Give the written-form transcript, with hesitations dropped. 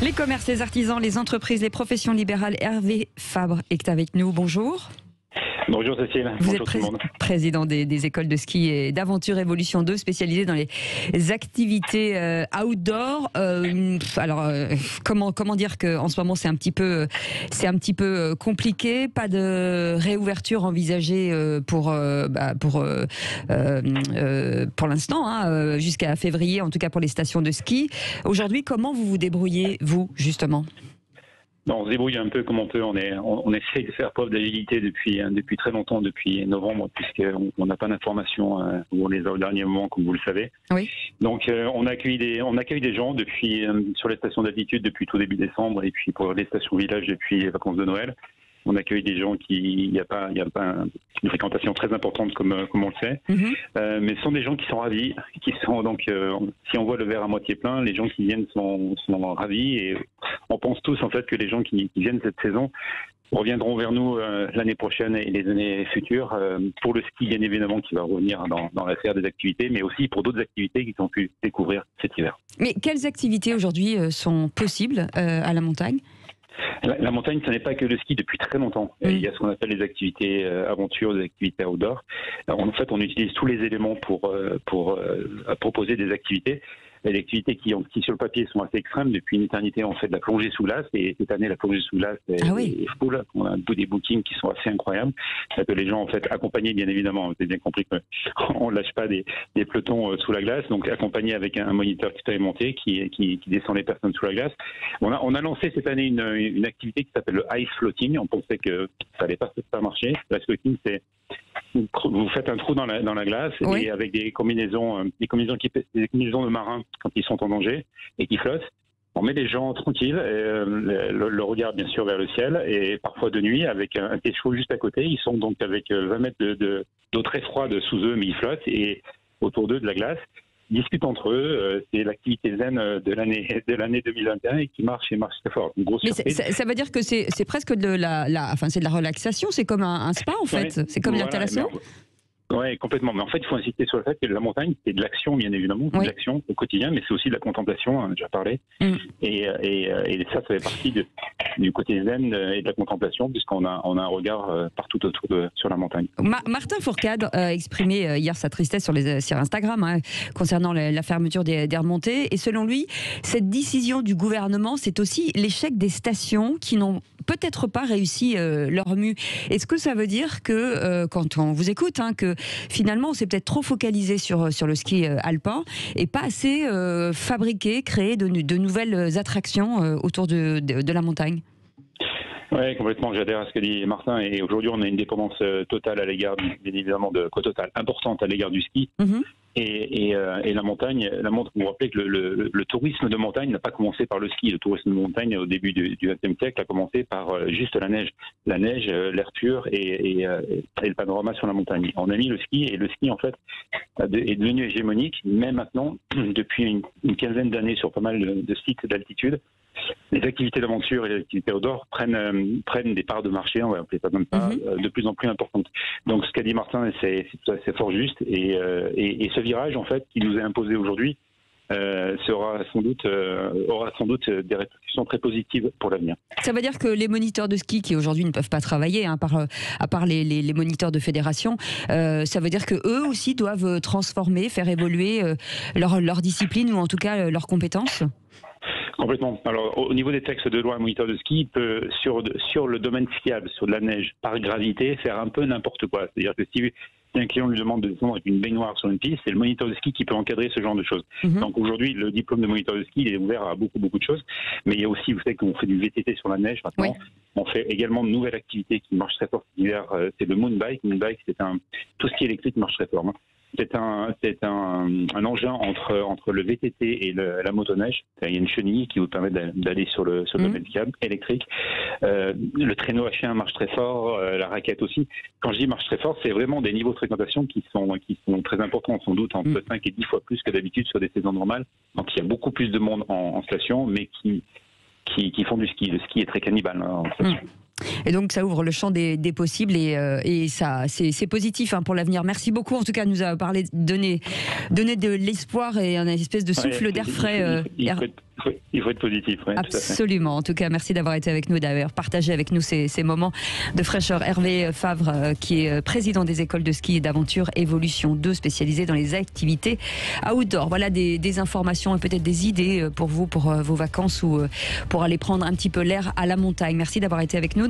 Les commerces, les artisans, les entreprises, les professions libérales. Hervé Fabre est avec nous. Bonjour. Bonjour Cécile, Vous bonjour êtes tout le monde. président des écoles de ski et d'aventure Évolution 2, spécialisées dans les activités outdoor. Comment dire qu'en ce moment c'est un petit peu compliqué, pas de réouverture envisagée pour l'instant, jusqu'à février, en tout cas pour les stations de ski. Aujourd'hui, comment vous vous débrouillez, vous, justement ? On se débrouille un peu comme on peut. On essaye de faire preuve d'agilité depuis très longtemps, depuis novembre, puisqu'on n'a pas d'informations au dernier moment, comme vous le savez. Oui. Donc on accueille des gens sur les stations d'altitude depuis tout début décembre, et puis pour les stations village depuis les vacances de Noël. On accueille des gens il n'y a pas une fréquentation très importante comme on le sait, mais ce sont des gens qui sont ravis, qui sont donc si on voit le verre à moitié plein, les gens qui viennent sont ravis, et on pense tous en fait que les gens qui viennent cette saison reviendront vers nous l'année prochaine et les années futures pour le ski bien évidemment qui va revenir dans la sphère des activités, mais aussi pour d'autres activités qu'ils ont pu découvrir cet hiver. Mais quelles activités aujourd'hui sont possibles à la montagne ? La montagne, ce n'est pas que le ski depuis très longtemps. Il y a ce qu'on appelle les activités aventures, des activités outdoor. En fait, on utilise tous les éléments pour proposer des activités. Les activités qui sur le papier sont assez extrêmes. Depuis une éternité, on fait de la plongée sous glace, et cette année, la plongée sous glace est full. On a des bookings qui sont assez incroyables. Que les gens, en fait, accompagnés, bien évidemment, vous avez bien compris qu'on ne lâche pas des pelotons sous la glace, donc accompagnés avec un moniteur expérimenté qui descend les personnes sous la glace. On a lancé cette année une activité qui s'appelle le ice floating. On pensait que ça n'allait pas marcher. Le ice floating, c'est vous faites un trou dans la glace, oui, et avec des combinaisons de marins quand ils sont en danger et qui flottent. On met les gens tranquilles, le regard bien sûr vers le ciel, et parfois de nuit avec un thé chaud juste à côté. Ils sont donc avec 20 mètres d'eau très froide sous eux, mais ils flottent, et autour d'eux de la glace. Ils discutent entre eux. C'est l'activité zen de l'année 2021 et qui marche très fort. Une grosse surprise. Ça veut dire que c'est presque c'est de la relaxation. C'est comme un spa en fait. Ouais, c'est comme une installation. Oui, complètement. Mais en fait, il faut insister sur le fait que la montagne, c'est de l'action, bien évidemment, de l'action au quotidien, mais c'est aussi de la contemplation, on en a déjà parlé. Et ça fait partie du côté zen et de la contemplation, puisqu'on a un regard partout autour sur la montagne. Martin Fourcade a exprimé hier sa tristesse sur Instagram concernant la fermeture des remontées. Et selon lui, cette décision du gouvernement, c'est aussi l'échec des stations qui n'ont peut-être pas réussi leur mue. Est-ce que ça veut dire que, quand on vous écoute, que finalement on s'est peut-être trop focalisé sur le ski alpin et pas assez créé de nouvelles attractions autour de la montagne? Oui, complètement. J'adhère à ce que dit Martin. Et aujourd'hui, on a une dépendance totale à l'égard, bien évidemment, importante à l'égard du ski. Et la montagne, vous vous rappelez que le tourisme de montagne n'a pas commencé par le ski. Le tourisme de montagne, au début du XXe siècle, a commencé par juste la neige. La neige, l'air pur et le panorama sur la montagne. On a mis le ski, et le ski, en fait, est devenu hégémonique, mais maintenant, depuis une quinzaine d'années, sur pas mal de sites d'altitude. Les activités d'aventure et les activités outdoor prennent des parts de marché, on va appeler ça comme ça, de plus en plus importantes. Donc ce qu'a dit Martin, c'est fort juste, et ce virage en fait qui nous est imposé aujourd'hui aura sans doute des répercussions très positives pour l'avenir. Ça veut dire que les moniteurs de ski qui aujourd'hui ne peuvent pas travailler, à part les moniteurs de fédération, ça veut dire que eux aussi doivent transformer, faire évoluer leur discipline, ou en tout cas leurs compétences? Complètement. Alors, au niveau des textes de loi, un moniteur de ski peut, sur le domaine skiable, sur de la neige, par gravité, faire un peu n'importe quoi. C'est-à-dire que si un client lui demande de descendre avec une baignoire sur une piste, c'est le moniteur de ski qui peut encadrer ce genre de choses. Donc aujourd'hui, le diplôme de moniteur de ski, il est ouvert à beaucoup de choses. Mais il y a aussi, vous savez qu'on fait du VTT sur la neige maintenant. Oui. On fait également de nouvelles activités qui marchent très fort cet hiver. C'est le moonbike. Moonbike, tout ce qui est électrique marche très fort. C'est un engin entre le VTT et la motoneige. Il y a une chenille qui vous permet d'aller sur le domaine skiable électrique. Le traîneau à chien marche très fort, la raquette aussi. Quand je dis marche très fort, c'est vraiment des niveaux de fréquentation qui sont très importants, sans doute entre 5 et 10 fois plus que d'habitude sur des saisons normales. Donc il y a beaucoup plus de monde en station, mais qui font du ski. Le ski est très cannibale en station. Et donc ça ouvre le champ des possibles et ça c'est positif pour l'avenir. Merci beaucoup en tout cas de nous avoir parlé, donner de l'espoir et un espèce de souffle d'air frais. Il faut être positif. Ouais, absolument. En tout cas, merci d'avoir été avec nous, d'avoir partagé avec nous ces moments de fraîcheur. Hervé Favre, qui est président des écoles de ski et d'aventure Evolution 2, spécialisée dans les activités outdoor. Voilà des informations et peut-être des idées pour vous, pour vos vacances ou pour aller prendre un petit peu l'air à la montagne. Merci d'avoir été avec nous.